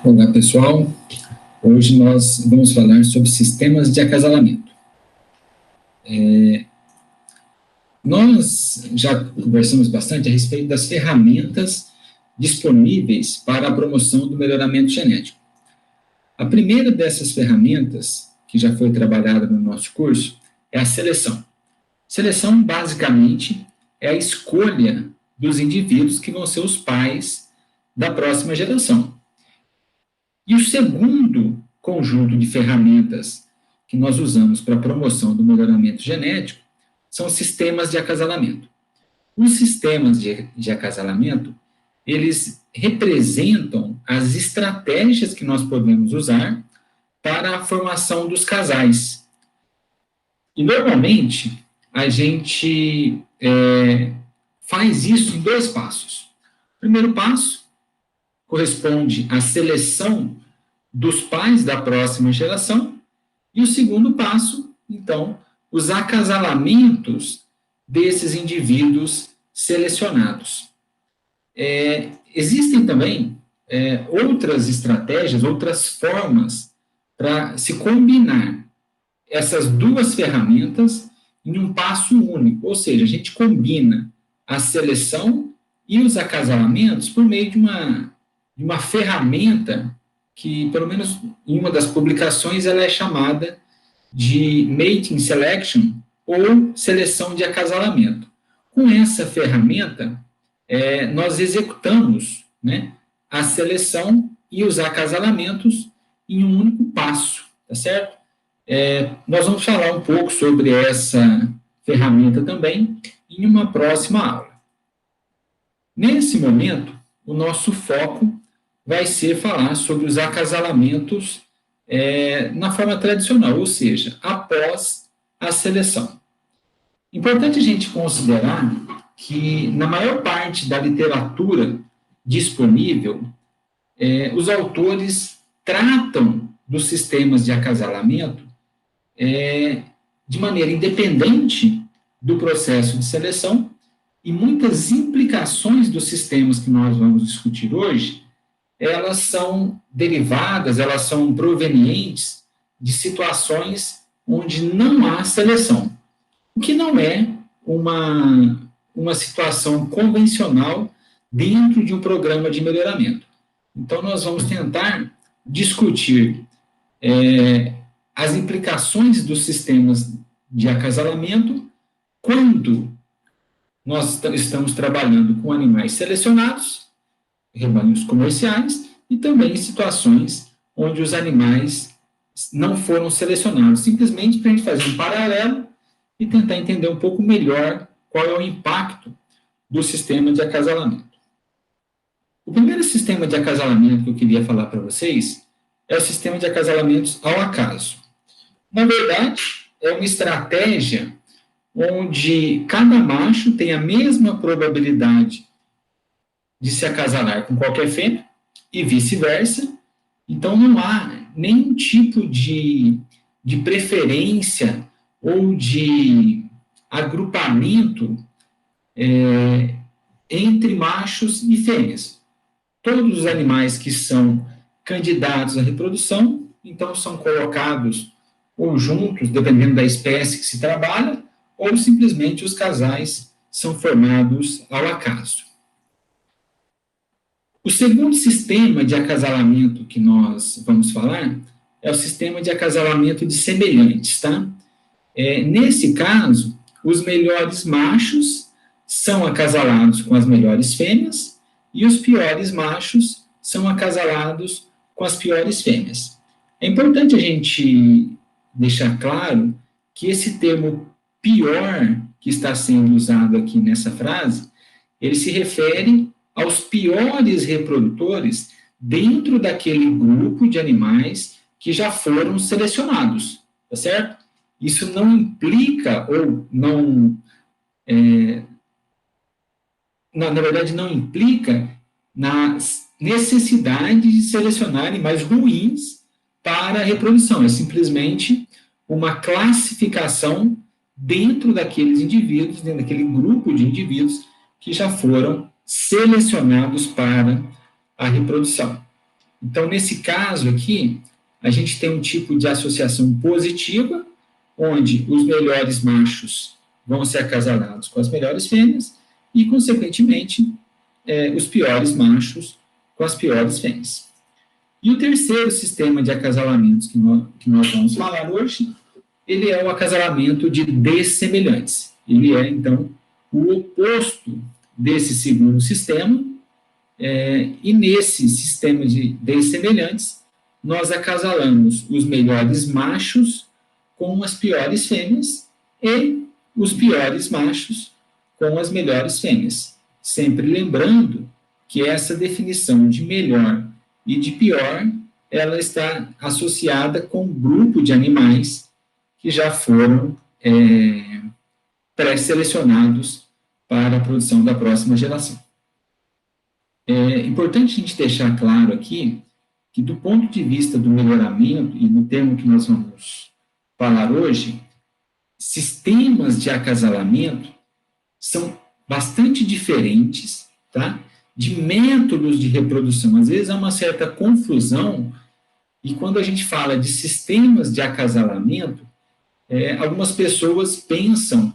Olá, pessoal. Hoje nós vamos falar sobre sistemas de acasalamento. Nós já conversamos bastante a respeito das ferramentas disponíveis para a promoção do melhoramento genético. A primeira dessas ferramentas, que já foi trabalhada no nosso curso, é a seleção. Seleção, basicamente, é a escolha dos indivíduos que vão ser os pais da próxima geração. E o segundo conjunto de ferramentas que nós usamos para a promoção do melhoramento genético são os sistemas de acasalamento. Os sistemas de acasalamento, eles representam as estratégias que nós podemos usar para a formação dos casais. E, normalmente, a gente faz isso em 2 passos. O primeiro passo corresponde à seleção dos pais da próxima geração, e o segundo passo, então, os acasalamentos desses indivíduos selecionados. Existem também outras estratégias, outras formas para se combinar essas 2 ferramentas em um passo único, ou seja, a gente combina a seleção e os acasalamentos por meio de uma ferramenta que, pelo menos em uma das publicações, ela é chamada de Mating Selection ou seleção de acasalamento. Com essa ferramenta, nós executamos, né, a seleção e os acasalamentos em um único passo, tá certo? Nós vamos falar um pouco sobre essa ferramenta também em uma próxima aula. Nesse momento, o nosso foco vai ser falar sobre os acasalamentos na forma tradicional, ou seja, após a seleção. Importante a gente considerar que, na maior parte da literatura disponível, os autores tratam dos sistemas de acasalamento de maneira independente do processo de seleção, e muitas implicações dos sistemas que nós vamos discutir hoje, elas são derivadas, elas são provenientes de situações onde não há seleção, o que não é uma situação convencional dentro de um programa de melhoramento. Então, nós vamos tentar discutir as implicações dos sistemas de acasalamento quando nós estamos trabalhando com animais selecionados, rebanhos comerciais, e também em situações onde os animais não foram selecionados, simplesmente para a gente fazer um paralelo e tentar entender um pouco melhor qual é o impacto do sistema de acasalamento. O primeiro sistema de acasalamento que eu queria falar para vocês é o sistema de acasalamentos ao acaso. Na verdade, é uma estratégia onde cada macho tem a mesma probabilidade de se acasalar com qualquer fêmea e vice-versa. Então, não há nenhum tipo de preferência ou de agrupamento entre machos e fêmeas. Todos os animais que são candidatos à reprodução, então, são colocados ou juntos, dependendo da espécie que se trabalha, ou simplesmente os casais são formados ao acaso. O segundo sistema de acasalamento que nós vamos falar é o sistema de acasalamento de semelhantes, tá? Nesse caso, os melhores machos são acasalados com as melhores fêmeas e os piores machos são acasalados com as piores fêmeas. É importante a gente deixar claro que esse termo pior que está sendo usado aqui nessa frase, ele se refere aos piores reprodutores dentro daquele grupo de animais que já foram selecionados, tá certo? Isso não implica, ou não, na verdade, não implica na necessidade de selecionar animais ruins para a reprodução. É simplesmente uma classificação dentro daqueles indivíduos, dentro daquele grupo de indivíduos que já foram selecionados para a reprodução. Então, nesse caso aqui, a gente tem um tipo de associação positiva, onde os melhores machos vão ser acasalados com as melhores fêmeas e, consequentemente, os piores machos com as piores fêmeas. E o terceiro sistema de acasalamentos que nós vamos falar hoje, ele é o acasalamento de dessemelhantes. Ele é, então, o oposto desse segundo sistema, e nesse sistema de dessemelhantes, nós acasalamos os melhores machos com as piores fêmeas e os piores machos com as melhores fêmeas. Sempre lembrando que essa definição de melhor e de pior, ela está associada com um grupo de animais que já foram pré-selecionados para a produção da próxima geração. É importante a gente deixar claro aqui que, do ponto de vista do melhoramento, e no termo que nós vamos falar hoje, sistemas de acasalamento são bastante diferentes, tá? De métodos de reprodução. Às vezes há uma certa confusão, e quando a gente fala de sistemas de acasalamento, algumas pessoas pensam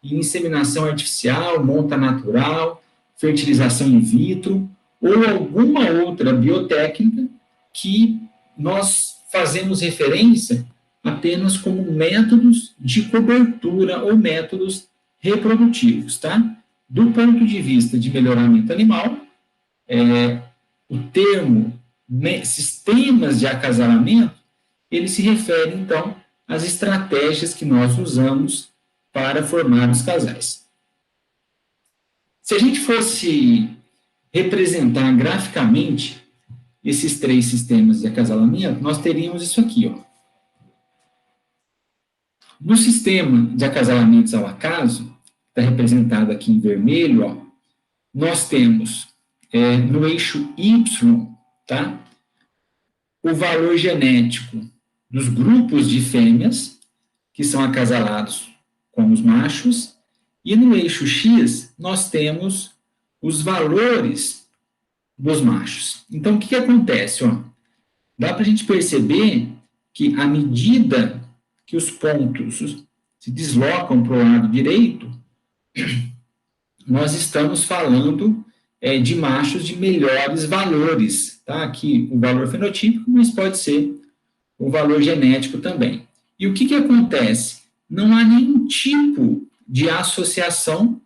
em inseminação artificial, monta natural, fertilização in vitro, ou alguma outra biotécnica que nós fazemos referência apenas como métodos de cobertura ou métodos reprodutivos, tá? Do ponto de vista de melhoramento animal, o termo sistemas de acasalamento, ele se refere, então, às estratégias que nós usamos para formar os casais. Se a gente fosse representar graficamente esses três sistemas de acasalamento, nós teríamos isso aqui, ó. No sistema de acasalamentos ao acaso, está representado aqui em vermelho, ó, nós temos no eixo Y, tá, o valor genético dos grupos de fêmeas que são acasalados com os machos, e no eixo X nós temos os valores dos machos. Então, o que acontece? Ó? Dá para a gente perceber que, à medida que os pontos se deslocam para o lado direito, nós estamos falando de machos de melhores valores. Tá? Aqui o valor fenotípico, mas pode ser o valor genético também. E o que acontece? Não há nenhum tipo de associação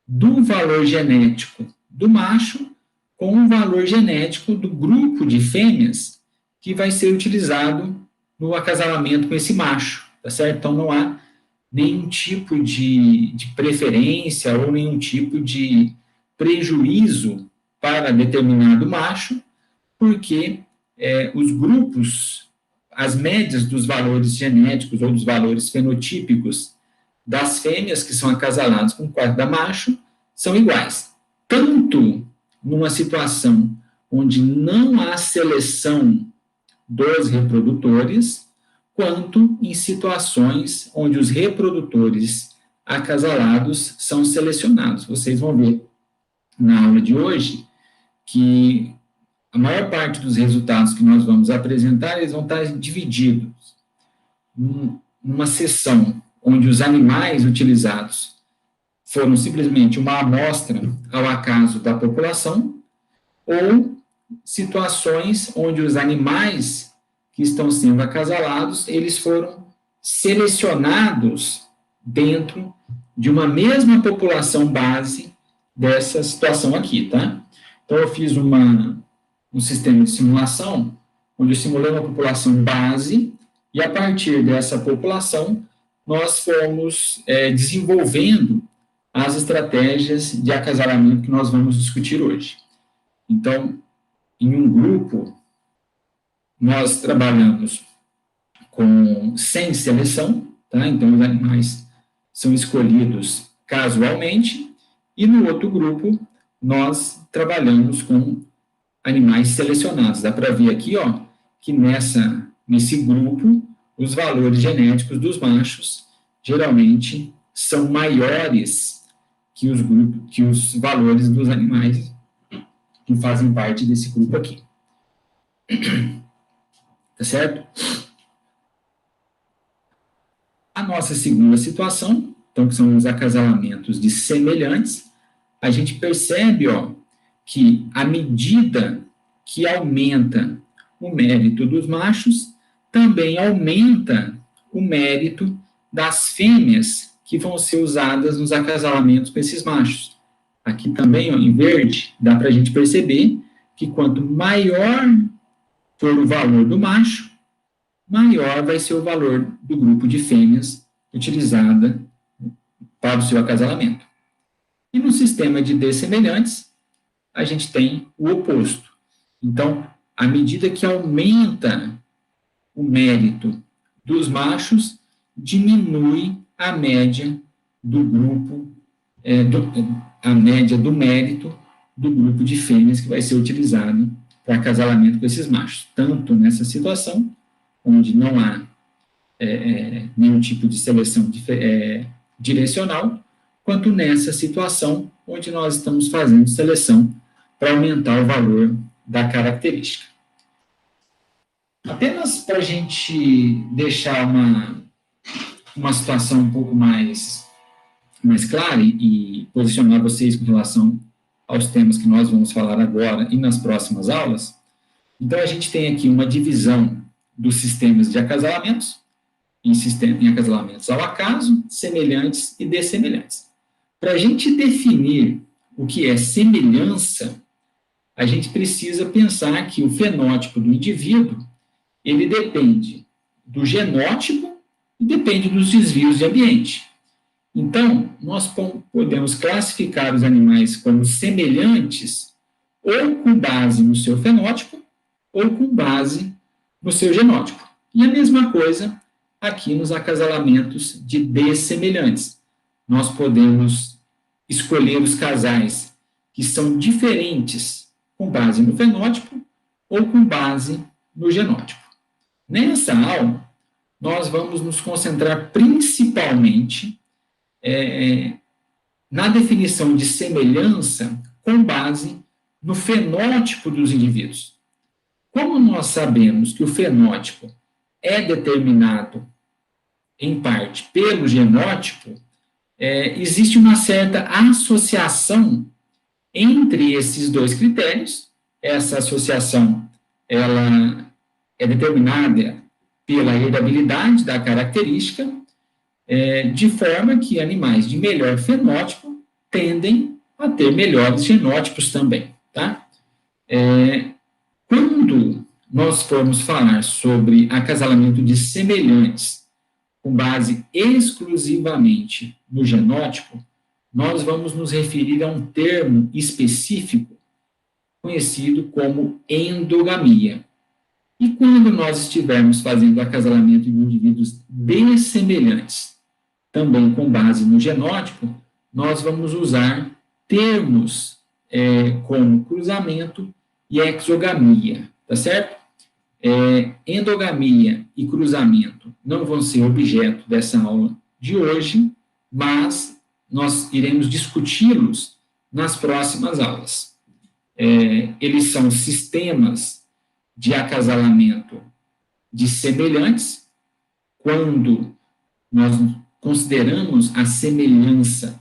do valor genético do macho com o valor genético do grupo de fêmeas que vai ser utilizado no acasalamento com esse macho, tá certo? Então, não há nenhum tipo de preferência ou nenhum tipo de prejuízo para determinado macho, porque os grupos, as médias dos valores genéticos ou dos valores fenotípicos das fêmeas que são acasaladas com cada macho são iguais. Tanto numa situação onde não há seleção dos reprodutores, quanto em situações onde os reprodutores acasalados são selecionados. Vocês vão ver na aula de hoje que a maior parte dos resultados que nós vamos apresentar, eles vão estar divididos numa seção onde os animais utilizados foram simplesmente uma amostra ao acaso da população, ou situações onde os animais que estão sendo acasalados, eles foram selecionados dentro de uma mesma população base dessa situação aqui, tá? Então, eu fiz um sistema de simulação, onde eu simulei uma população base, e a partir dessa população, nós fomos desenvolvendo as estratégias de acasalamento que nós vamos discutir hoje. Então, em um grupo, nós trabalhamos sem seleção, tá? Então, os animais são escolhidos casualmente, e no outro grupo, nós trabalhamos com animais selecionados. Dá para ver aqui, ó, que nesse grupo, os valores genéticos dos machos geralmente são maiores que os valores dos animais que fazem parte desse grupo aqui. Tá certo? A nossa segunda situação, então, que são os acasalamentos de semelhantes, a gente percebe, que à medida que aumenta o mérito dos machos, também aumenta o mérito das fêmeas que vão ser usadas nos acasalamentos com esses machos. Aqui também, em verde, dá para a gente perceber que quanto maior for o valor do macho, maior vai ser o valor do grupo de fêmeas utilizada para o seu acasalamento. E no sistema de dessemelhantes, a gente tem o oposto. Então, à medida que aumenta o mérito dos machos, diminui a média do grupo, a média do mérito do grupo de fêmeas que vai ser utilizado para acasalamento com esses machos, tanto nessa situação, onde não há nenhum tipo de seleção direcional, quanto nessa situação, onde nós estamos fazendo seleção para aumentar o valor da característica. Apenas para a gente deixar uma situação um pouco mais clara e posicionar vocês com relação aos temas que nós vamos falar agora e nas próximas aulas, então a gente tem aqui uma divisão dos sistemas de acasalamentos, em acasalamentos ao acaso, semelhantes e dessemelhantes. Para a gente definir o que é semelhança, a gente precisa pensar que o fenótipo do indivíduo, ele depende do genótipo e depende dos desvios de ambiente. Então, nós podemos classificar os animais como semelhantes ou com base no seu fenótipo ou com base no seu genótipo. E a mesma coisa aqui nos acasalamentos de dessemelhantes. Nós podemos escolher os casais que são diferentes com base no fenótipo ou com base no genótipo. Nessa aula, nós vamos nos concentrar principalmente na definição de semelhança com base no fenótipo dos indivíduos. Como nós sabemos que o fenótipo é determinado, em parte, pelo genótipo, existe uma certa associação entre esses dois critérios. Essa associação ela é determinada pela heredabilidade da característica, de forma que animais de melhor fenótipo tendem a ter melhores genótipos também, tá? Quando nós formos falar sobre acasalamento de semelhantes com base exclusivamente no genótipo, nós vamos nos referir a um termo específico conhecido como endogamia. E quando nós estivermos fazendo acasalamento de indivíduos dessemelhantes, também com base no genótipo, nós vamos usar termos como cruzamento e exogamia, tá certo? Endogamia e cruzamento não vão ser objeto dessa aula de hoje, mas nós iremos discuti-los nas próximas aulas. Eles são sistemas de acasalamento de semelhantes, quando nós consideramos a semelhança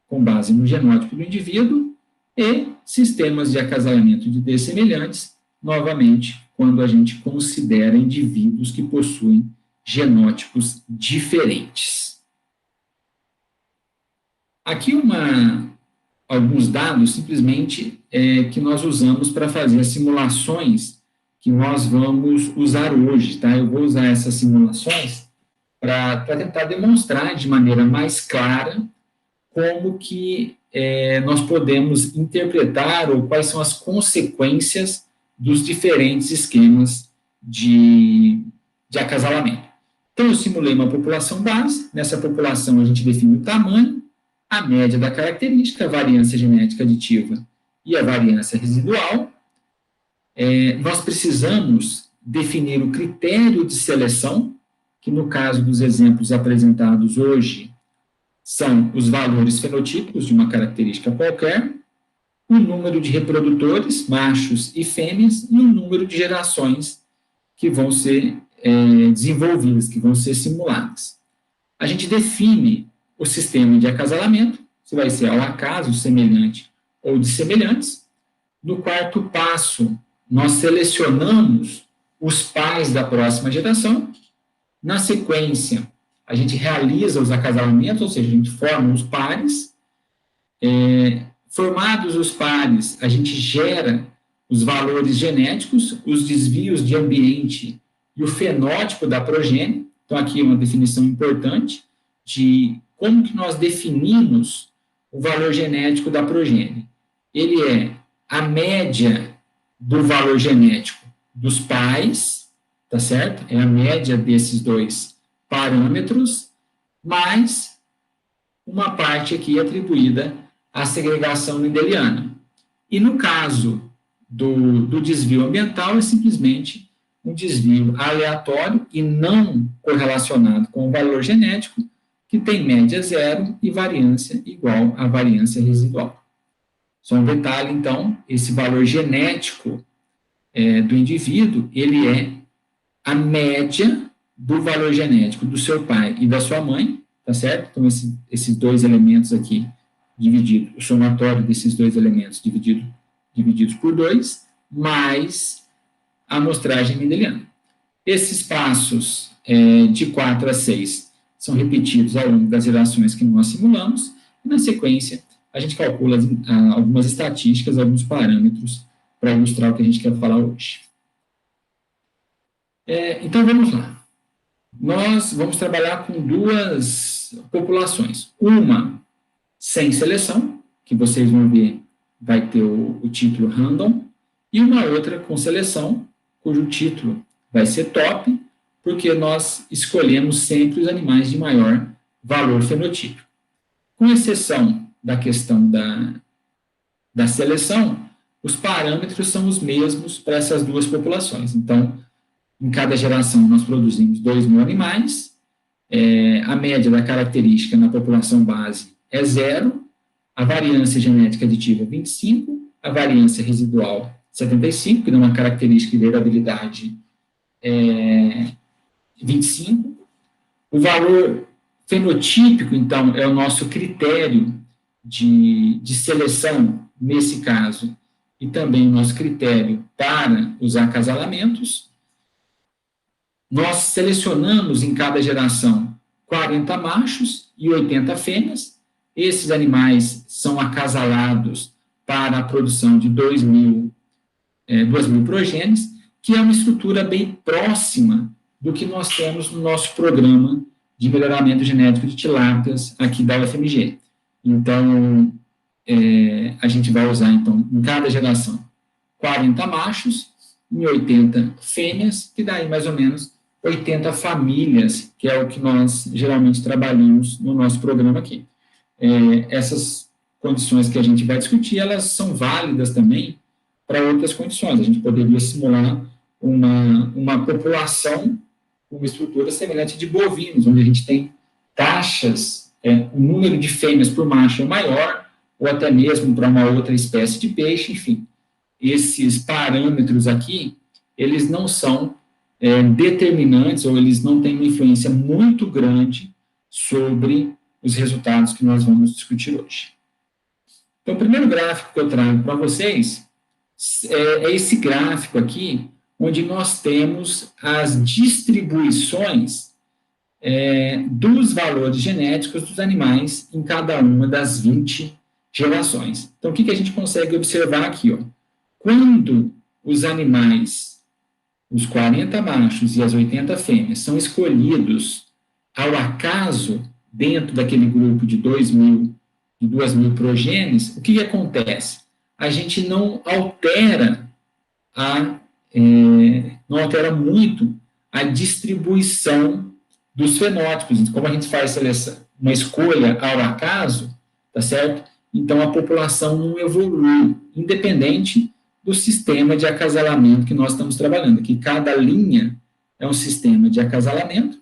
com base no genótipo do indivíduo, e sistemas de acasalamento de dessemelhantes, novamente, quando a gente considera indivíduos que possuem genótipos diferentes. Aqui alguns dados, simplesmente, que nós usamos para fazer as simulações que nós vamos usar hoje, tá? Eu vou usar essas simulações para tentar demonstrar de maneira mais clara como que nós podemos interpretar ou quais são as consequências dos diferentes esquemas de acasalamento. Então, eu simulei uma população base, nessa população a gente define o tamanho, a média da característica, a variância genética aditiva e a variância residual. Nós precisamos definir o critério de seleção, que no caso dos exemplos apresentados hoje, são os valores fenotípicos de uma característica qualquer, o número de reprodutores, machos e fêmeas, e o número de gerações que vão ser desenvolvidas, que vão ser simuladas. A gente define o sistema de acasalamento, se vai ser ao acaso, semelhante ou de semelhantes. No quarto passo, nós selecionamos os pais da próxima geração. Na sequência, a gente realiza os acasalamentos, ou seja, a gente forma os pares. Formados os pares, a gente gera os valores genéticos, os desvios de ambiente e o fenótipo da progênie. Então, aqui é uma definição importante de como que nós definimos o valor genético da progênie. Ele é a média do valor genético dos pais, tá certo? É a média desses dois parâmetros, mais uma parte aqui atribuída à segregação mendeliana. E no caso do desvio ambiental, é simplesmente um desvio aleatório e não correlacionado com o valor genético, que tem média zero e variância igual à variância residual. Só um detalhe, então, esse valor genético do indivíduo, ele é a média do valor genético do seu pai e da sua mãe, tá certo? Então, esses dois elementos aqui, dividido, o somatório desses dois elementos divididos por 2, mais a amostragem mendeliana. Esses passos de 4 a 6 são repetidos ao longo das gerações que nós simulamos, e na sequência a gente calcula algumas estatísticas, alguns parâmetros para ilustrar o que a gente quer falar hoje. Então, vamos lá. Nós vamos trabalhar com duas populações. Uma sem seleção, que vocês vão ver, vai ter o título random, e uma outra com seleção, cujo título vai ser top, porque nós escolhemos sempre os animais de maior valor fenotípico. Com exceção da questão da seleção, os parâmetros são os mesmos para essas duas populações. Então, em cada geração, nós produzimos 2.000 animais, a média da característica na população base é 0, a variância genética aditiva é 25, a variância residual 75, que dá uma característica de heredabilidade 25. O valor fenotípico, então, é o nosso critério de seleção, nesse caso, e também o nosso critério para os acasalamentos. Nós selecionamos em cada geração 40 machos e 80 fêmeas. Esses animais são acasalados para a produção de 2.000 progênies, que é uma estrutura bem próxima do que nós temos no nosso programa de melhoramento genético de tilápias aqui da UFMG. Então, a gente vai usar, então, em cada geração, 40 machos e 80 fêmeas, que dá aí mais ou menos 80 famílias, que é o que nós geralmente trabalhamos no nosso programa aqui. Essas condições que a gente vai discutir, elas são válidas também para outras condições. A gente poderia simular uma população com uma estrutura semelhante de bovinos, onde a gente tem taxas, o número de fêmeas por macho é maior, ou até mesmo para uma outra espécie de peixe, enfim. Esses parâmetros aqui, eles não são determinantes, ou eles não têm uma influência muito grande sobre os resultados que nós vamos discutir hoje. Então, o primeiro gráfico que eu trago para vocês é esse gráfico aqui, onde nós temos as distribuições dos valores genéticos dos animais em cada uma das 20 gerações. Então, o que a gente consegue observar aqui? Ó? Quando os animais, os 40 machos e as 80 fêmeas, são escolhidos ao acaso dentro daquele grupo de 2.000 progênies, o que acontece? A gente não altera muito a distribuição dos fenótipos. Como a gente faz uma escolha ao acaso, tá certo? Então, a população não evolui, independente do sistema de acasalamento que nós estamos trabalhando. Aqui, cada linha é um sistema de acasalamento,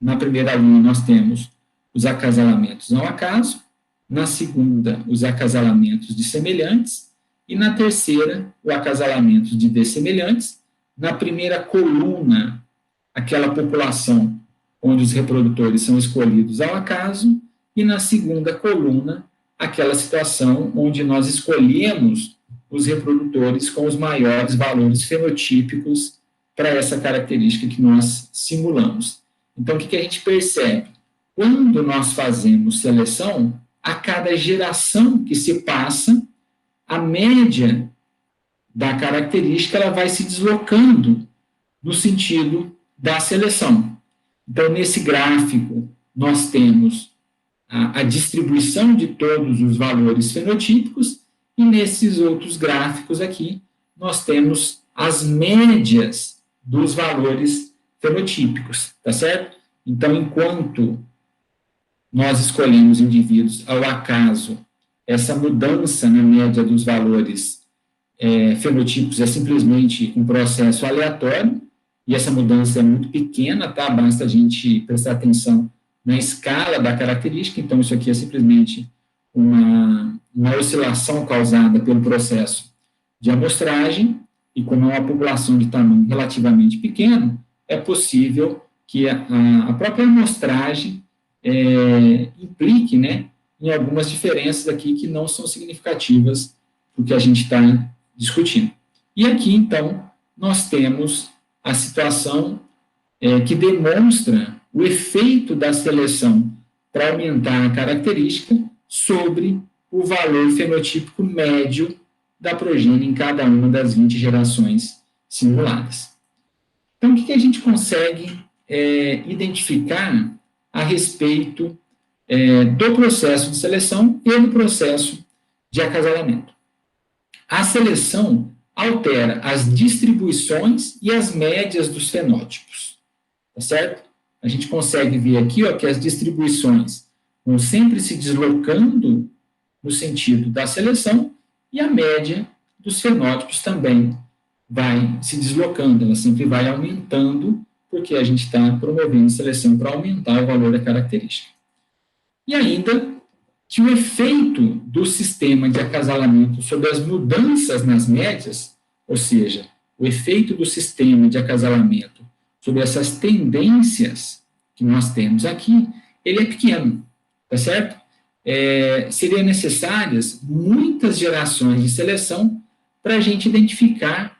Na primeira linha, nós temos os acasalamentos ao acaso, na segunda, os acasalamentos de semelhantes, e na terceira, o acasalamento de dessemelhantes. Na primeira coluna, aquela população onde os reprodutores são escolhidos ao acaso, e na segunda coluna, aquela situação onde nós escolhemos os reprodutores com os maiores valores fenotípicos para essa característica que nós simulamos. Então, o que a gente percebe? Quando nós fazemos seleção, a cada geração que se passa, a média da característica ela vai se deslocando no sentido da seleção. Então, nesse gráfico, nós temos a distribuição de todos os valores fenotípicos, e nesses outros gráficos aqui, nós temos as médias dos valores fenotípicos, tá certo? Então, enquanto nós escolhemos indivíduos ao acaso, essa mudança na média dos valores fenotípicos é simplesmente um processo aleatório, e essa mudança é muito pequena, tá? Basta a gente prestar atenção na escala da característica. Então, isso aqui é simplesmente uma oscilação causada pelo processo de amostragem, e como é uma população de tamanho relativamente pequeno, é possível que a própria amostragem implique, né, em algumas diferenças aqui que não são significativas do que a gente está discutindo. E aqui, então, nós temos a situação que demonstra o efeito da seleção para aumentar a característica sobre o valor fenotípico médio da progênie em cada uma das 20 gerações simuladas. Então, o que a gente consegue identificar a respeito do processo de seleção e do processo de acasalamento? A seleção altera as distribuições e as médias dos fenótipos, tá certo? A gente consegue ver aqui, ó, que as distribuições vão sempre se deslocando no sentido da seleção, e a média dos fenótipos também vai se deslocando, ela sempre vai aumentando, porque a gente está promovendo seleção para aumentar o valor da característica. E ainda que o efeito do sistema de acasalamento sobre as mudanças nas médias, ou seja, o efeito do sistema de acasalamento sobre essas tendências que nós temos aqui, ele é pequeno, tá certo? Seriam necessárias muitas gerações de seleção para a gente identificar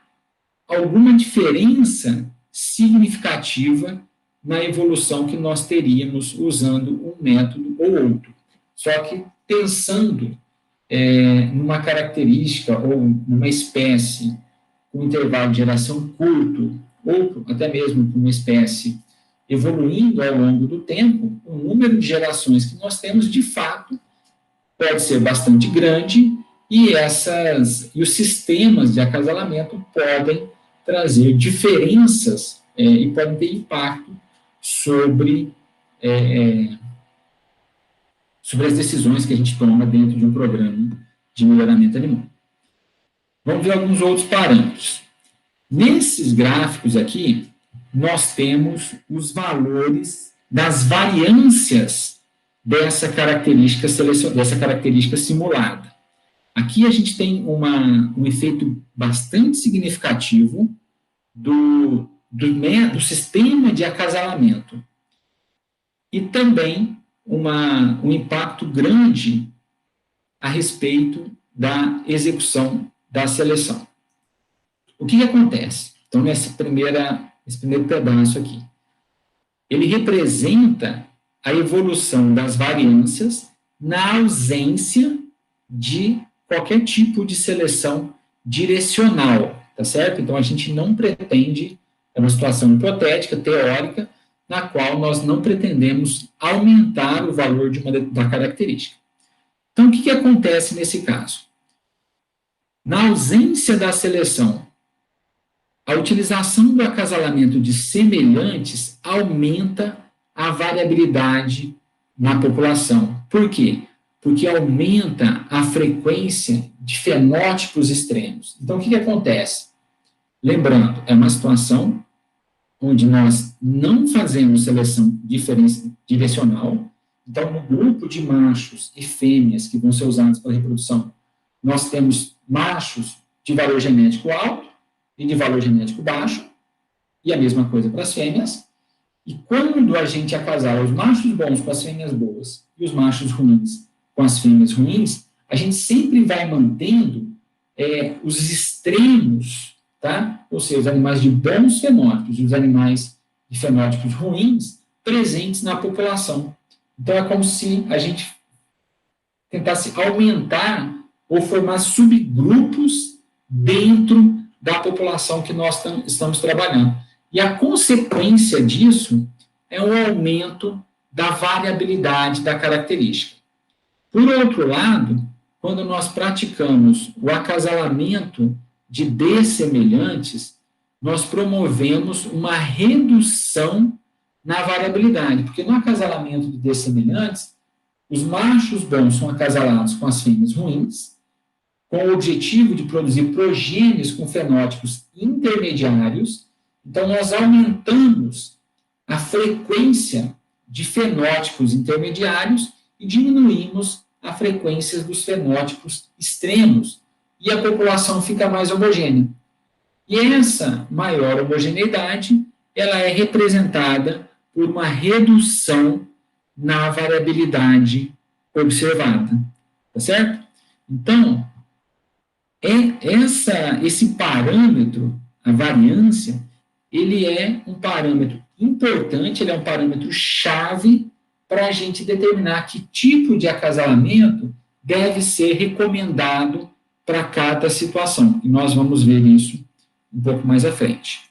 alguma diferença significativa na evolução que nós teríamos usando um método ou outro. Só que pensando numa característica ou numa espécie com intervalo de geração curto, ou até mesmo uma espécie evoluindo ao longo do tempo, o número de gerações que nós temos, de fato, pode ser bastante grande, e os sistemas de acasalamento podem trazer diferenças e podem ter impacto sobre as decisões que a gente toma dentro de um programa de melhoramento animal. Vamos ver alguns outros parâmetros. Nesses gráficos aqui, nós temos os valores das variâncias dessa característica simulada. Aqui a gente tem um efeito bastante significativo do sistema de acasalamento, e também um impacto grande a respeito da execução da seleção. O que acontece? Então, nesse primeiro pedaço aqui, ele representa a evolução das variâncias na ausência de qualquer tipo de seleção direcional, tá certo? Então, a gente não pretende, é uma situação hipotética, teórica, na qual nós não pretendemos aumentar o valor da característica. Então, o que acontece nesse caso? Na ausência da seleção, a utilização do acasalamento de semelhantes aumenta a variabilidade na população. Por quê? Porque aumenta a frequência de fenótipos extremos. Então, o que acontece? Lembrando, é uma situação onde nós não fazemos seleção direcional. Então, no grupo de machos e fêmeas que vão ser usados para reprodução, nós temos machos de valor genético alto e de valor genético baixo, e a mesma coisa para as fêmeas. E quando a gente acasala os machos bons com as fêmeas boas e os machos ruins com as fêmeas ruins, a gente sempre vai mantendo os extremos, tá? Ou seja, os animais de bons fenótipos e os animais de fenótipos ruins presentes na população. Então, é como se a gente tentasse aumentar ou formar subgrupos dentro da população que nós estamos trabalhando. E a consequência disso é um aumento da variabilidade da característica. Por outro lado, quando nós praticamos o acasalamento de dessemelhantes, nós promovemos uma redução na variabilidade, porque no acasalamento de dessemelhantes, os machos bons são acasalados com as fêmeas ruins, com o objetivo de produzir progênios com fenótipos intermediários. Então, nós aumentamos a frequência de fenótipos intermediários e diminuímos a frequência dos fenótipos extremos, e a população fica mais homogênea. E essa maior homogeneidade, ela é representada por uma redução na variabilidade observada, tá certo? Então, esse parâmetro, a variância, ele é um parâmetro importante, ele é um parâmetro chave para a gente determinar que tipo de acasalamento deve ser recomendado para cada situação. E nós vamos ver isso um pouco mais à frente.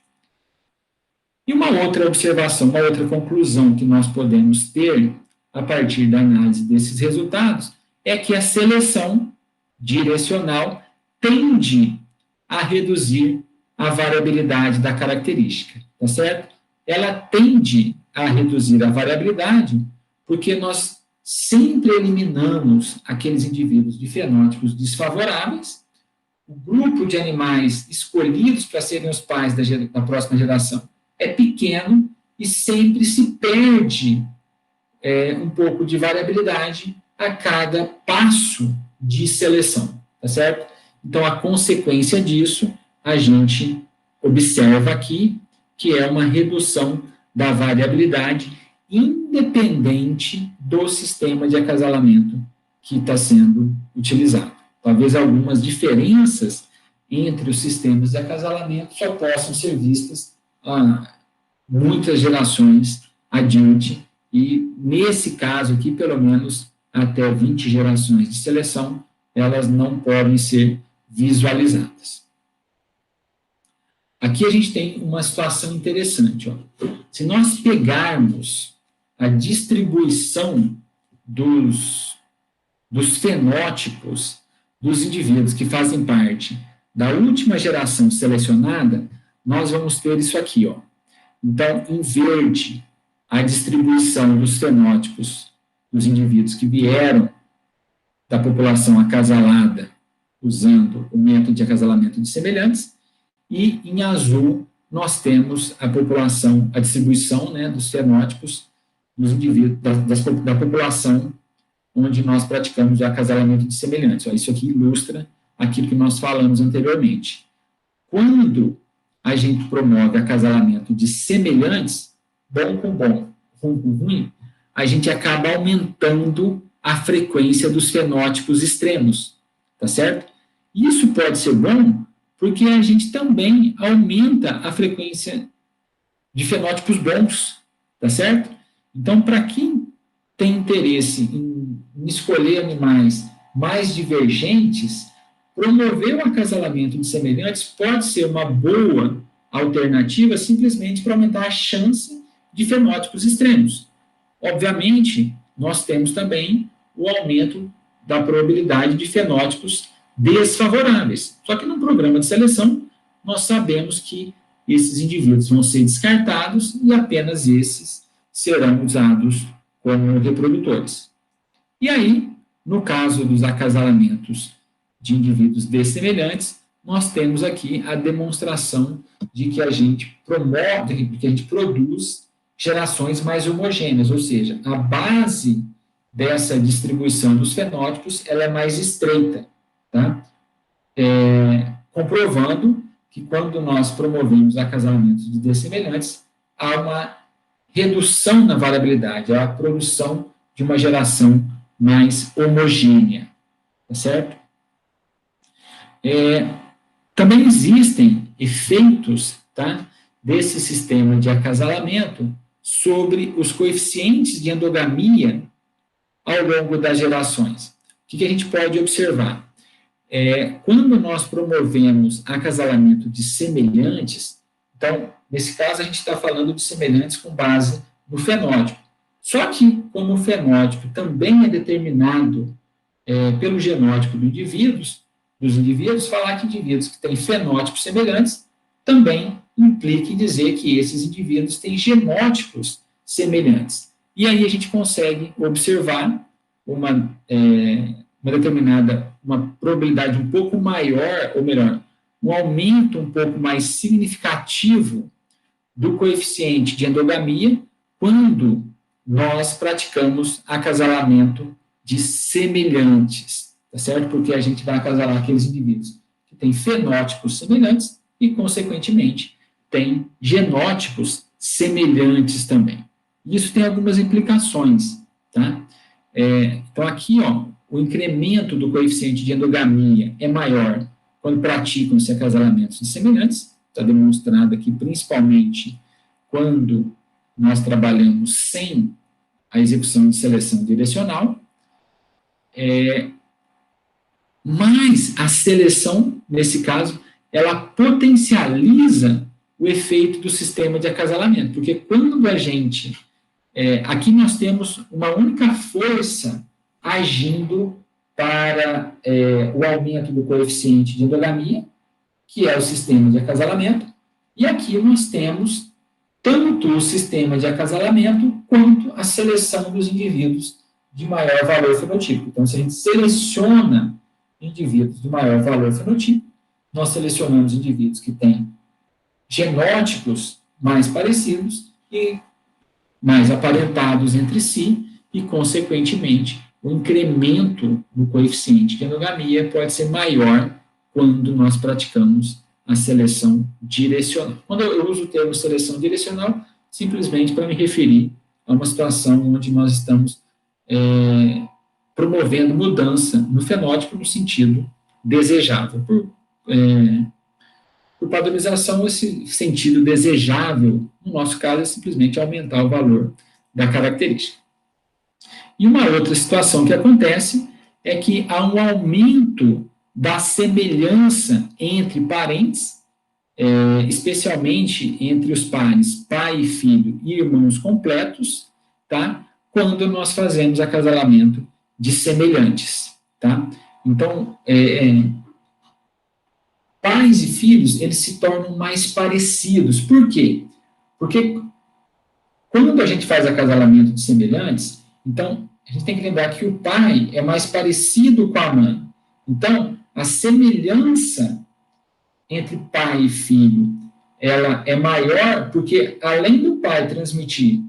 E uma outra observação, uma outra conclusão que nós podemos ter a partir da análise desses resultados é que a seleção direcional tende a reduzir a variabilidade da característica, tá certo? Ela tende a reduzir a variabilidade porque nós sempre eliminamos aqueles indivíduos de fenótipos desfavoráveis. O grupo de animais escolhidos para serem os pais da próxima geração é pequeno e sempre se perde um pouco de variabilidade a cada passo de seleção, tá certo? Então, a consequência disso, a gente observa aqui, que é uma redução da variabilidade independente do sistema de acasalamento que está sendo utilizado. Talvez algumas diferenças entre os sistemas de acasalamento só possam ser vistas a muitas gerações adiante, e nesse caso aqui, pelo menos até 20 gerações de seleção, elas não podem ser visualizadas. Aqui a gente tem uma situação interessante. Ó. Se nós pegarmos a distribuição dos fenótipos dos indivíduos que fazem parte da última geração selecionada, nós vamos ter isso aqui. Ó. Então, em verde, a distribuição dos fenótipos dos indivíduos que vieram da população acasalada usando o método de acasalamento de semelhantes, e em azul nós temos a população, a distribuição, né, dos fenótipos dos indivíduos, da população onde nós praticamos o acasalamento de semelhantes. Ó, isso aqui ilustra aquilo que nós falamos anteriormente. Quando a gente promove acasalamento de semelhantes, bom com bom, ruim com ruim, a gente acaba aumentando a frequência dos fenótipos extremos, tá certo? Isso pode ser bom porque a gente também aumenta a frequência de fenótipos bons, tá certo? Então, para quem tem interesse em escolher animais mais divergentes, promover o acasalamento de semelhantes pode ser uma boa alternativa simplesmente para aumentar a chance de fenótipos extremos. Obviamente, nós temos também o aumento da probabilidade de fenótipos desfavoráveis. Só que no programa de seleção, nós sabemos que esses indivíduos vão ser descartados e apenas esses serão usados como reprodutores. E aí, no caso dos acasalamentos de indivíduos dessemelhantes, nós temos aqui a demonstração de que a gente promove, de que a gente produz gerações mais homogêneas, ou seja, a base dessa distribuição dos fenótipos, ela é mais estreita, tá? Comprovando que quando nós promovemos acasalamento de dessemelhantes, há uma redução na variabilidade, há a produção de uma geração mais homogênea, tá certo? Também existem efeitos, tá, desse sistema de acasalamento sobre os coeficientes de endogamia ao longo das gerações. O que a gente pode observar? Quando nós promovemos acasalamento de semelhantes, então, nesse caso, a gente está falando de semelhantes com base no fenótipo. Só que, como o fenótipo também é determinado pelo genótipo dos indivíduos, falar que indivíduos que têm fenótipos semelhantes também implica em dizer que esses indivíduos têm genótipos semelhantes. E aí a gente consegue observar uma probabilidade um pouco maior, ou melhor, um aumento um pouco mais significativo do coeficiente de endogamia quando nós praticamos acasalamento de semelhantes, tá certo? Porque a gente vai acasalar aqueles indivíduos que têm fenótipos semelhantes e, consequentemente, têm genótipos semelhantes também. Isso tem algumas implicações, tá? Então, aqui, ó, o incremento do coeficiente de endogamia é maior quando praticam-se acasalamentos de semelhantes, está demonstrado aqui principalmente quando nós trabalhamos sem a execução de seleção direcional, mas a seleção, nesse caso, ela potencializa o efeito do sistema de acasalamento, porque quando a gente... aqui nós temos uma única força agindo para o aumento do coeficiente de endogamia, que é o sistema de acasalamento, e aqui nós temos tanto o sistema de acasalamento quanto a seleção dos indivíduos de maior valor fenotípico. Então, se a gente seleciona indivíduos de maior valor fenotípico, nós selecionamos indivíduos que têm genótipos mais parecidos e mais aparentados entre si, e, consequentemente, o incremento no coeficiente de endogamia pode ser maior quando nós praticamos a seleção direcional. Quando eu uso o termo seleção direcional, simplesmente para me referir a uma situação onde nós estamos promovendo mudança no fenótipo no sentido desejável. Por padronização, esse sentido desejável, no nosso caso, é simplesmente aumentar o valor da característica. E uma outra situação que acontece é que há um aumento da semelhança entre parentes, especialmente entre os pares pai e filho e irmãos completos, tá? Quando nós fazemos acasalamento de semelhantes, tá? Então, pais e filhos, eles se tornam mais parecidos. Por quê? Porque quando a gente faz acasalamento de semelhantes, então, a gente tem que lembrar que o pai é mais parecido com a mãe. Então, a semelhança entre pai e filho, ela é maior porque, além do pai transmitir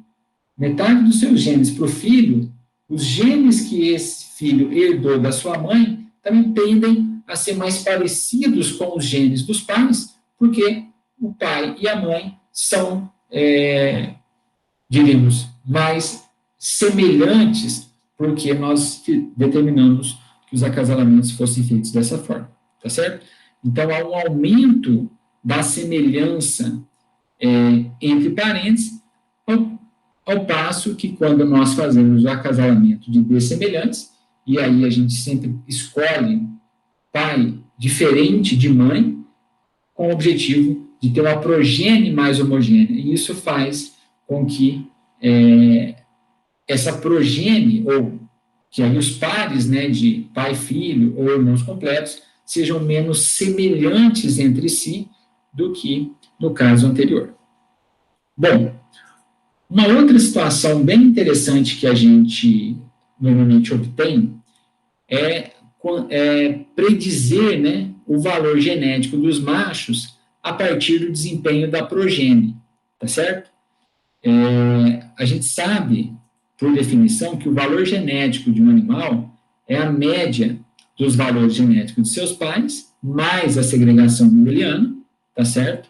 metade dos seus genes para o filho, os genes que esse filho herdou da sua mãe também tendem a ser mais parecidos com os genes dos pais, porque o pai e a mãe são, diríamos, mais semelhantes, porque nós determinamos que os acasalamentos fossem feitos dessa forma, tá certo? Então, há um aumento da semelhança entre parentes, ao passo que quando nós fazemos o acasalamento de dessemelhantes, e aí a gente sempre escolhe pai diferente de mãe, com o objetivo de ter uma progênie mais homogênea, e isso faz com que essa progênie, ou que aí os pares, né, de pai e filho, ou irmãos completos, sejam menos semelhantes entre si do que no caso anterior. Bom, uma outra situação bem interessante que a gente normalmente obtém é predizer, né, o valor genético dos machos a partir do desempenho da progênie, tá certo? A gente sabe, por definição, que o valor genético de um animal é a média dos valores genéticos de seus pais, mais a segregação mendeliana, tá certo?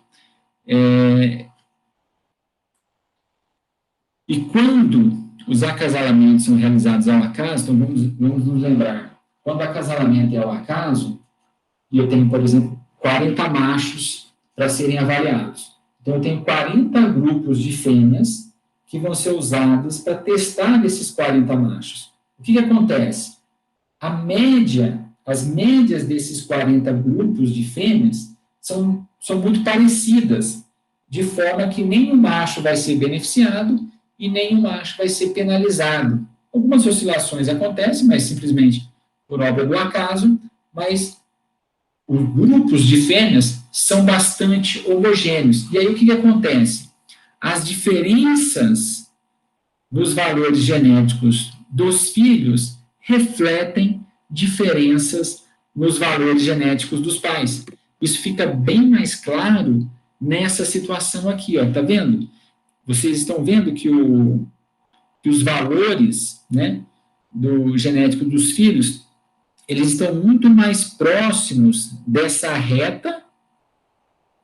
E quando os acasalamentos são realizados ao acaso, então vamos nos lembrar, quando o acasalamento é ao acaso, e eu tenho, por exemplo, 40 machos para serem avaliados. Então, eu tenho 40 grupos de fêmeas que vão ser usados para testar esses 40 machos. O que acontece? As médias desses 40 grupos de fêmeas são muito parecidas, de forma que nenhum macho vai ser beneficiado e nenhum macho vai ser penalizado. Algumas oscilações acontecem, mas simplesmente por obra do acaso, mas os grupos de fêmeas são bastante homogêneos. E aí o que acontece? As diferenças nos valores genéticos dos filhos refletem diferenças nos valores genéticos dos pais. Isso fica bem mais claro nessa situação aqui, ó, tá vendo? Vocês estão vendo que os valores, né, do genético dos filhos, eles estão muito mais próximos dessa reta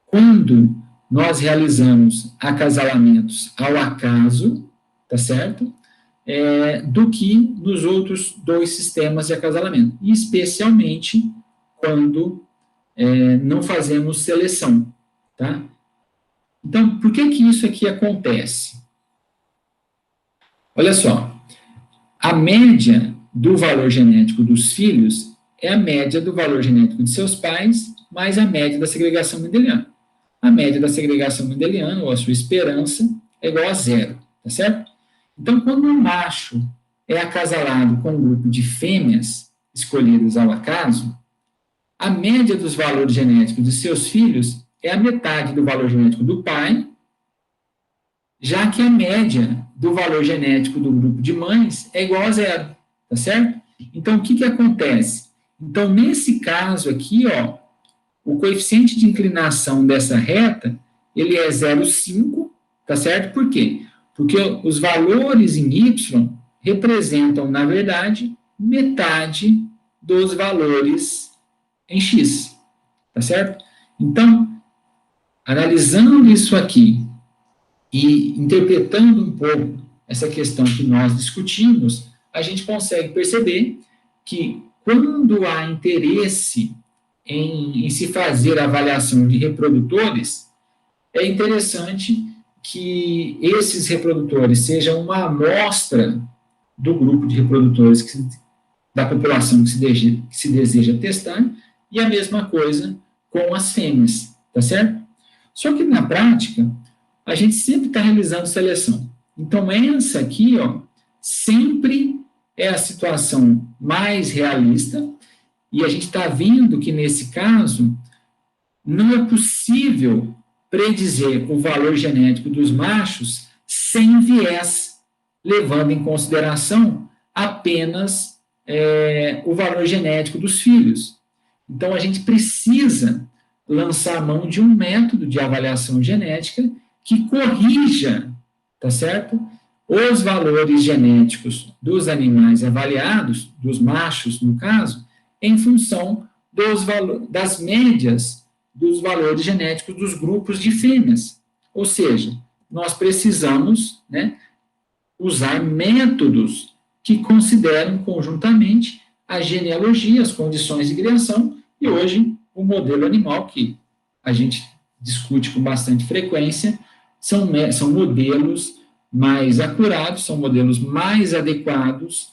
quando nós realizamos acasalamentos ao acaso, tá certo? Do que nos outros dois sistemas de acasalamento, e especialmente quando não fazemos seleção, tá? Então, por que isso aqui acontece? Olha só, a média do valor genético dos filhos é a média do valor genético de seus pais mais a média da segregação mendeliana. A média da segregação mendeliana, ou a sua esperança, é igual a 0, tá certo? Então, quando um macho é acasalado com um grupo de fêmeas escolhidas ao acaso, a média dos valores genéticos de seus filhos é a metade do valor genético do pai, já que a média do valor genético do grupo de mães é igual a 0, tá certo? Então, o que acontece? Então, nesse caso aqui, ó, o coeficiente de inclinação dessa reta, ele é 0,5, tá certo? Por quê? Porque os valores em Y representam, na verdade, metade dos valores em X, tá certo? Então, analisando isso aqui e interpretando um pouco essa questão que nós discutimos, a gente consegue perceber que quando há interesse em se fazer a avaliação de reprodutores, é interessante que esses reprodutores sejam uma amostra do grupo de reprodutores da população que se deseja testar, e a mesma coisa com as fêmeas, tá certo? Só que, na prática, a gente sempre está realizando seleção. Então, essa aqui, ó, sempre é a situação mais realista, e a gente está vendo que, nesse caso, não é possível predizer o valor genético dos machos sem viés, levando em consideração apenas o valor genético dos filhos. Então, a gente precisa lançar a mão de um método de avaliação genética que corrija, tá certo? Os valores genéticos dos animais avaliados, dos machos, no caso, em função das médias dos valores genéticos dos grupos de fêmeas. Ou seja, nós precisamos, né, usar métodos que consideram conjuntamente a genealogia, as condições de criação, e hoje o modelo animal, que a gente discute com bastante frequência, são modelos mais acurados, são modelos mais adequados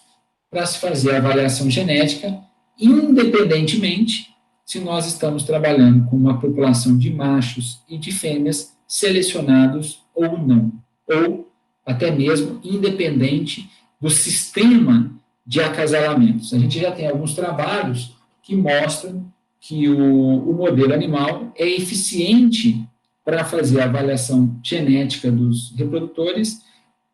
para se fazer a avaliação genética, independentemente se nós estamos trabalhando com uma população de machos e de fêmeas selecionados ou não, ou até mesmo independente do sistema de acasalamentos. A gente já tem alguns trabalhos que mostram que o modelo animal é eficiente para fazer a avaliação genética dos reprodutores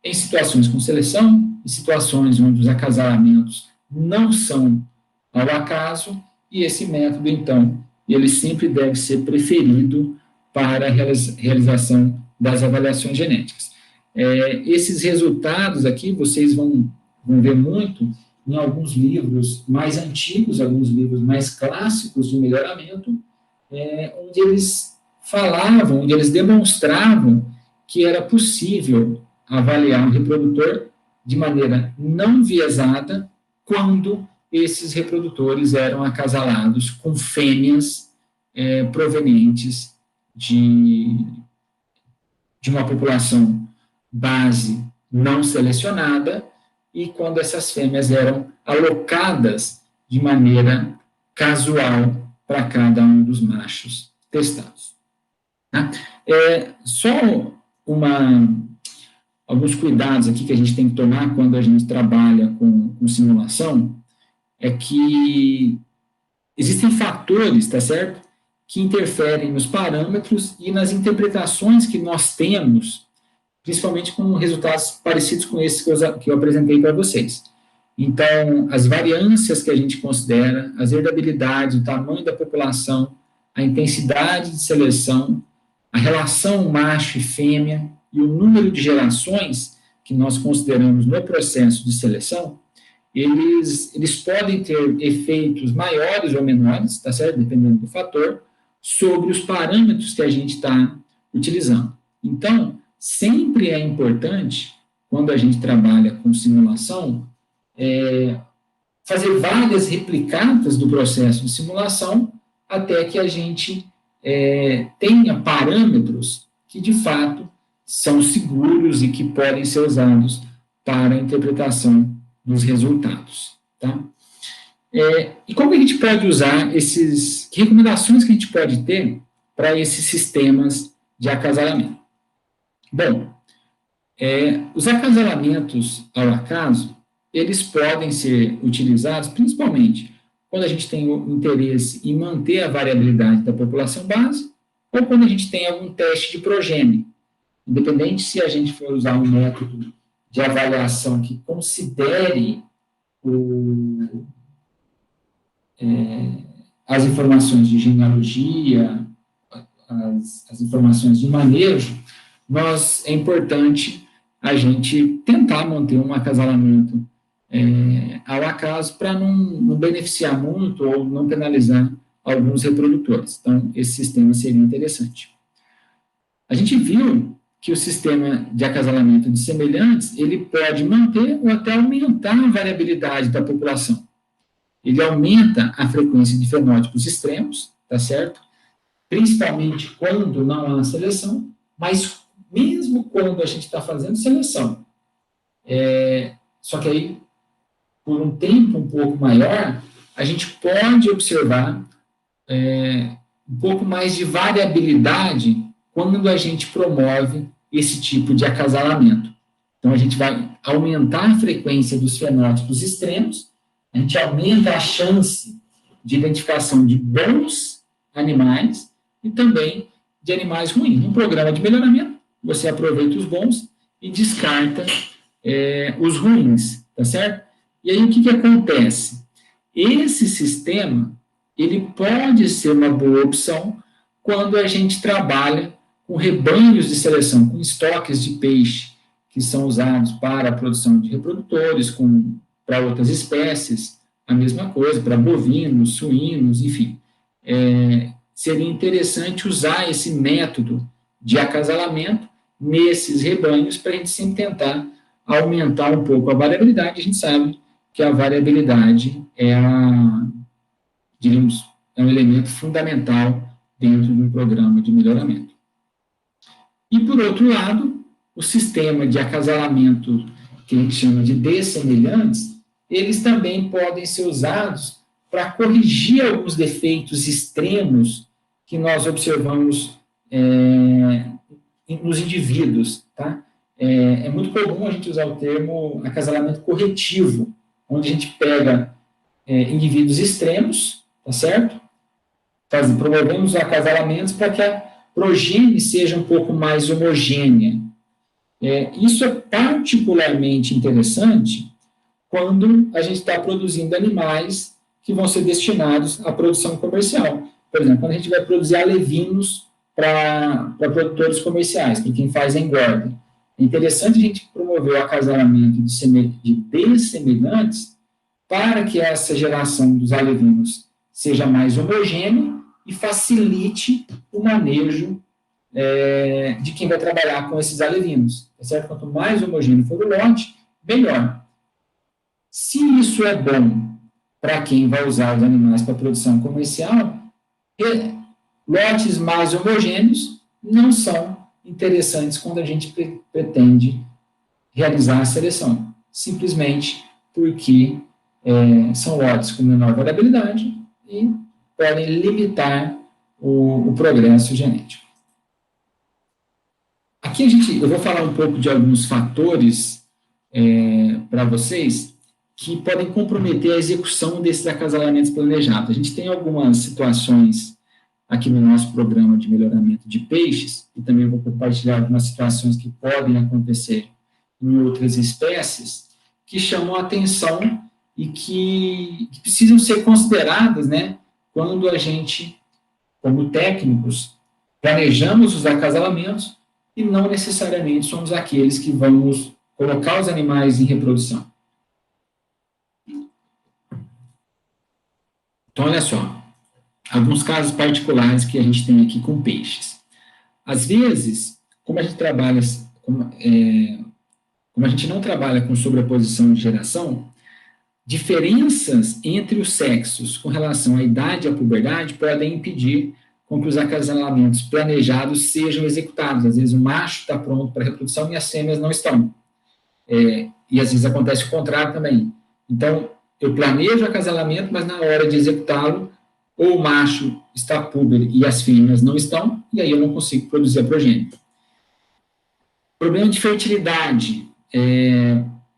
em situações com seleção, em situações onde os acasalamentos não são ao acaso, e esse método, então, ele sempre deve ser preferido para a realização das avaliações genéticas. Esses resultados aqui, vocês vão ver muito em alguns livros mais antigos, alguns livros mais clássicos de melhoramento, onde eles falavam, onde eles demonstravam que era possível avaliar um reprodutor de maneira não viesada quando esses reprodutores eram acasalados com fêmeas provenientes de uma população base não selecionada e quando essas fêmeas eram alocadas de maneira casual para cada um dos machos testados. Tá? Só alguns cuidados aqui que a gente tem que tomar quando a gente trabalha com simulação é que existem fatores, tá certo, que interferem nos parâmetros e nas interpretações que nós temos, principalmente com resultados parecidos com esses que eu apresentei para vocês. Então, as variâncias que a gente considera, as herdabilidades, o tamanho da população, a intensidade de seleção, a relação macho e fêmea e o número de gerações que nós consideramos no processo de seleção, eles podem ter efeitos maiores ou menores, tá certo? Dependendo do fator, sobre os parâmetros que a gente está utilizando. Então, sempre é importante, quando a gente trabalha com simulação, fazer várias replicadas do processo de simulação até que a gente tenha parâmetros que, de fato, são seguros e que podem ser usados para a interpretação dos resultados. Tá? E como que a gente pode usar que recomendações que a gente pode ter para esses sistemas de acasalamento? Bom, os acasalamentos ao acaso, eles podem ser utilizados principalmente quando a gente tem o interesse em manter a variabilidade da população base ou quando a gente tem algum teste de progênie. Independente se a gente for usar um método de avaliação que considere as informações de genealogia, as informações de manejo, é importante a gente tentar manter um acasalamento ao acaso para não beneficiar muito ou não penalizar alguns reprodutores. Então, esse sistema seria interessante. A gente viu que o sistema de acasalamento de semelhantes, ele pode manter ou até aumentar a variabilidade da população. Ele aumenta a frequência de fenótipos extremos, tá certo? Principalmente quando não há seleção, mas mesmo quando a gente está fazendo seleção. Só que aí, por um tempo um pouco maior, a gente pode observar um pouco mais de variabilidade quando a gente promove esse tipo de acasalamento. Então, a gente vai aumentar a frequência dos fenótipos extremos, a gente aumenta a chance de identificação de bons animais e também de animais ruins. No programa de melhoramento, você aproveita os bons e descarta os ruins, tá certo? E aí, o que acontece? Esse sistema, ele pode ser uma boa opção quando a gente trabalha com rebanhos de seleção, com estoques de peixe que são usados para a produção de reprodutores, para outras espécies, a mesma coisa, para bovinos, suínos, enfim. Seria interessante usar esse método de acasalamento nesses rebanhos para a gente sempre tentar aumentar um pouco a variabilidade. A gente sabe que a variabilidade é um elemento fundamental dentro de um programa de melhoramento. E, por outro lado, o sistema de acasalamento, que a gente chama de dessemelhantes, eles também podem ser usados para corrigir alguns defeitos extremos que nós observamos nos indivíduos. Tá? É muito comum a gente usar o termo acasalamento corretivo, onde a gente pega indivíduos extremos, tá certo? Promovemos acasalamentos para que a progênie seja um pouco mais homogênea. Isso é particularmente interessante quando a gente está produzindo animais que vão ser destinados à produção comercial. por exemplo, quando a gente vai produzir alevinos para produtores comerciais, para quem faz engorda. É interessante a gente promover o acasalamento de dessemelhantes para que essa geração dos alevinos seja mais homogênea e facilite o manejo de quem vai trabalhar com esses alevinos. Tá certo? Quanto mais homogêneo for o lote, melhor. Se isso é bom para quem vai usar os animais para produção comercial, lotes mais homogêneos não são interessantes quando a gente pretende realizar a seleção, simplesmente porque são lotes com menor variabilidade e podem limitar o progresso genético. Aqui eu vou falar um pouco de alguns fatores para vocês que podem comprometer a execução desses acasalamentos planejados. A gente tem algumas situações aqui no nosso programa de melhoramento de peixes, e também vou compartilhar algumas situações que podem acontecer em outras espécies, que chamam a atenção e que precisam ser consideradas, né, quando a gente, como técnicos, planejamos os acasalamentos e não necessariamente somos aqueles que vamos colocar os animais em reprodução. Então, olha só, alguns casos particulares que a gente tem aqui com peixes. Às vezes, como a gente trabalha, como a gente não trabalha com sobreposição de geração, diferenças entre os sexos com relação à idade e à puberdade podem impedir com que os acasalamentos planejados sejam executados. Às vezes o macho está pronto para a reprodução e as fêmeas não estão. E às vezes acontece o contrário também. Então, eu planejo o acasalamento, mas na hora de executá-lo, ou o macho está púber e as fêmeas não estão, e aí eu não consigo produzir a progênie. Problema de fertilidade.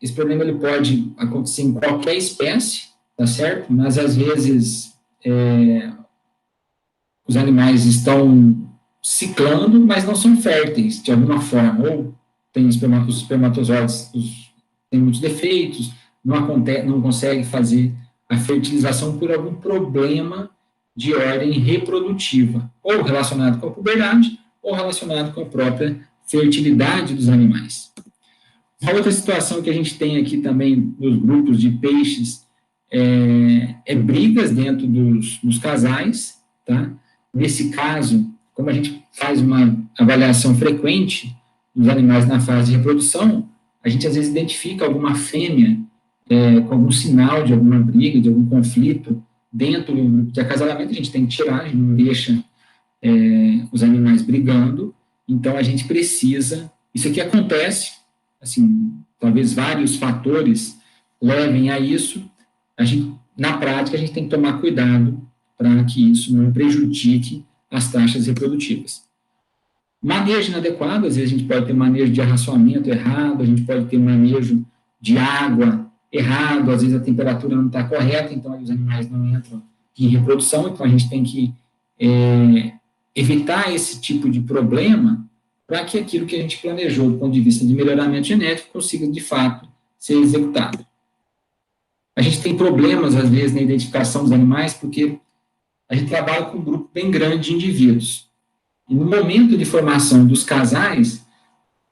Esse problema ele pode acontecer em qualquer espécie, tá certo? Mas às vezes os animais estão ciclando, mas não são férteis de alguma forma, ou tem os espermatozoides têm muitos defeitos, não consegue fazer a fertilização por algum problema de ordem reprodutiva, ou relacionado com a puberdade, ou relacionado com a própria fertilidade dos animais. Uma outra situação que a gente tem aqui também nos grupos de peixes é brigas dentro dos casais, tá? Nesse caso, como a gente faz uma avaliação frequente dos animais na fase de reprodução, a gente às vezes identifica alguma fêmea com algum sinal de alguma briga, de algum conflito dentro do grupo de acasalamento, a gente tem que tirar, a gente não deixa os animais brigando, então a gente precisa, isso aqui acontece, assim, talvez vários fatores levem a isso, na prática a gente tem que tomar cuidado para que isso não prejudique as taxas reprodutivas. Manejo inadequado, às vezes a gente pode ter manejo de arraçoamento errado, a gente pode ter manejo de água errado, às vezes a temperatura não está correta, então aí os animais não entram em reprodução, então a gente tem que evitar esse tipo de problema para que aquilo que a gente planejou do ponto de vista de melhoramento genético consiga, de fato, ser executado. A gente tem problemas, às vezes, na identificação dos animais, porque a gente trabalha com um grupo bem grande de indivíduos. E no momento de formação dos casais,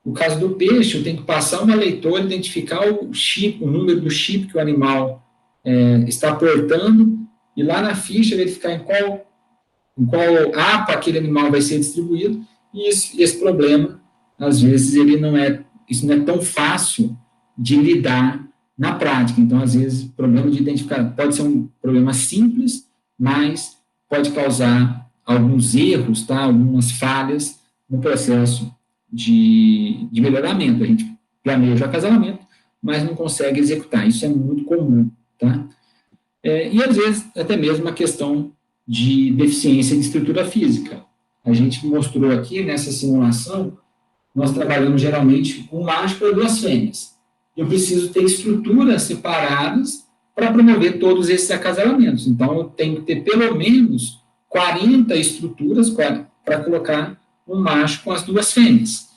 no caso do peixe, eu tenho que passar uma leitora, identificar o chip, o número do chip que o animal está portando, e lá na ficha verificar em qual APA aquele animal vai ser distribuído, e esse problema, às vezes, isso não é tão fácil de lidar na prática. Então, às vezes, o problema de identificar pode ser um problema simples, mas pode causar alguns erros, tá? Algumas falhas no processo de melhoramento. A gente planeja o acasalamento, mas não consegue executar. Isso é muito comum, tá? E, às vezes, até mesmo uma questão de deficiência de estrutura física. A gente mostrou aqui, nessa simulação, nós trabalhamos geralmente com um macho para 2 fêmeas. Eu preciso ter estruturas separadas para promover todos esses acasalamentos. Então, eu tenho que ter pelo menos 40 estruturas para colocar um macho com as 2 fêmeas.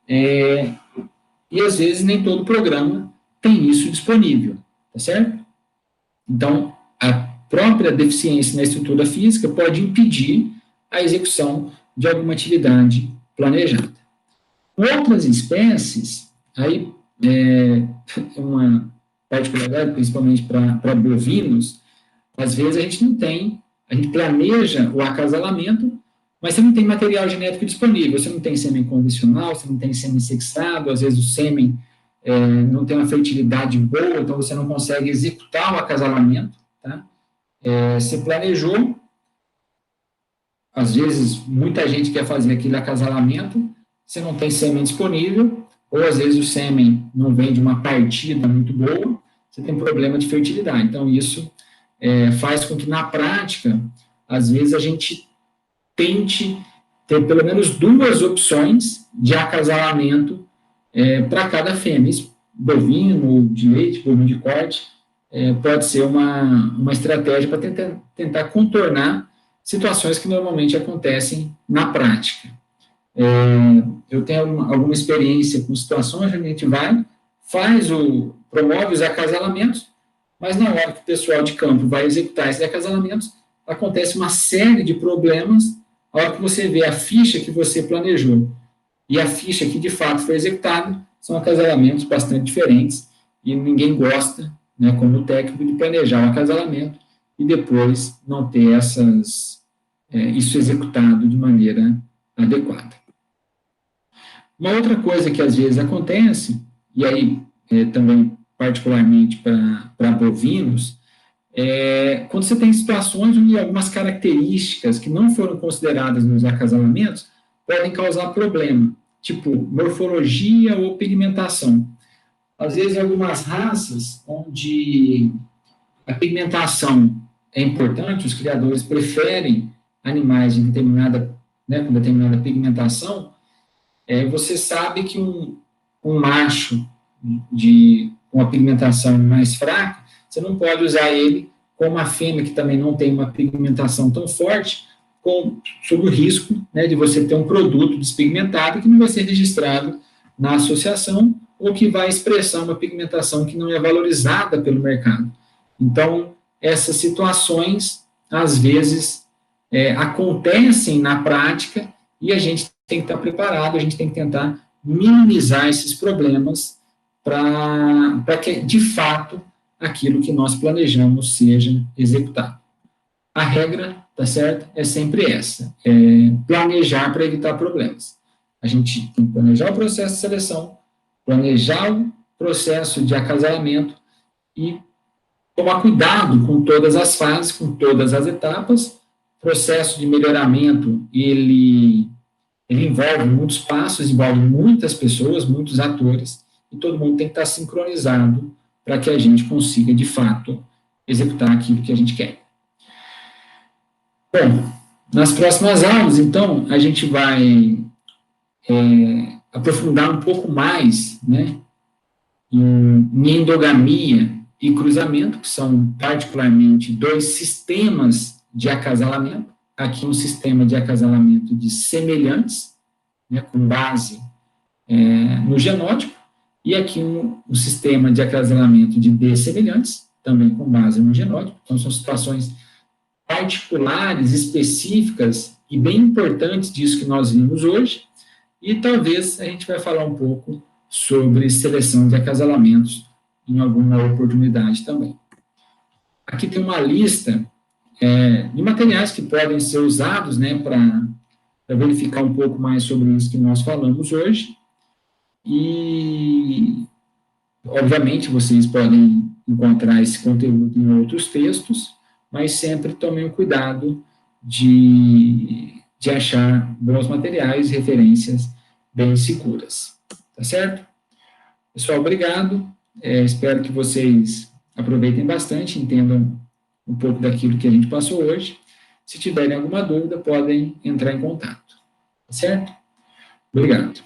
E, às vezes, nem todo programa tem isso disponível, tá certo? Então, própria deficiência na estrutura física pode impedir a execução de alguma atividade planejada. Outras espécies, aí uma particularidade, principalmente para bovinos, às vezes a gente planeja o acasalamento, mas você não tem material genético disponível, você não tem sêmen convencional, você não tem sêmen sexado, às vezes o sêmen não tem uma fertilidade boa, então você não consegue executar o acasalamento, tá? Você planejou, às vezes muita gente quer fazer aquele acasalamento, você não tem sêmen disponível, ou às vezes o sêmen não vem de uma partida muito boa, você tem problema de fertilidade. Então, isso faz com que, na prática, às vezes a gente tente ter pelo menos 2 opções de acasalamento para cada fêmea. Isso, bovino de leite, bovino de corte, pode ser uma estratégia para tentar contornar situações que normalmente acontecem na prática. Eu tenho alguma experiência com situações onde a gente promove os acasalamentos, mas na hora que o pessoal de campo vai executar esses acasalamentos, acontece uma série de problemas. A hora que você vê a ficha que você planejou e a ficha que de fato foi executada, são acasalamentos bastante diferentes, e ninguém gosta, né, como técnico, de planejar um acasalamento e depois não ter isso executado de maneira adequada. Uma outra coisa que às vezes acontece, e aí também particularmente para bovinos, quando você tem situações onde algumas características que não foram consideradas nos acasalamentos podem causar problema, tipo morfologia ou pigmentação. Às vezes, em algumas raças onde a pigmentação é importante, os criadores preferem animais com determinada pigmentação. Você sabe que um macho com uma pigmentação mais fraca, você não pode usar ele com uma fêmea que também não tem uma pigmentação tão forte, sob o risco, né, de você ter um produto despigmentado que não vai ser registrado na associação ou que vai expressar uma pigmentação que não é valorizada pelo mercado. Então, essas situações, às vezes, acontecem na prática e a gente tem que estar preparado, a gente tem que tentar minimizar esses problemas para que, de fato, aquilo que nós planejamos seja executado. A regra, tá certo? É sempre essa, planejar para evitar problemas. A gente tem que planejar o processo de seleção, planejar o processo de acasalamento e tomar cuidado com todas as fases, com todas as etapas. O processo de melhoramento, ele envolve muitos passos, envolve muitas pessoas, muitos atores, e todo mundo tem que estar sincronizado para que a gente consiga, de fato, executar aquilo que a gente quer. Bom, nas próximas aulas, então, a gente vai aprofundar um pouco mais, né, em endogamia e cruzamento, que são particularmente 2 sistemas de acasalamento. Aqui um sistema de acasalamento de semelhantes, né, com base no genótipo, e aqui um sistema de acasalamento de dessemelhantes, também com base no genótipo. Então, são situações particulares, específicas e bem importantes disso que nós vimos hoje, e talvez a gente vai falar um pouco sobre seleção de acasalamentos em alguma oportunidade também. Aqui tem uma lista de materiais que podem ser usados, né, para verificar um pouco mais sobre isso que nós falamos hoje, e, obviamente, vocês podem encontrar esse conteúdo em outros textos, mas sempre tomem o cuidado de achar bons materiais, referências bem seguras. Tá certo? Pessoal, obrigado. Espero que vocês aproveitem bastante, entendam um pouco daquilo que a gente passou hoje. Se tiverem alguma dúvida, podem entrar em contato. Tá certo? Obrigado.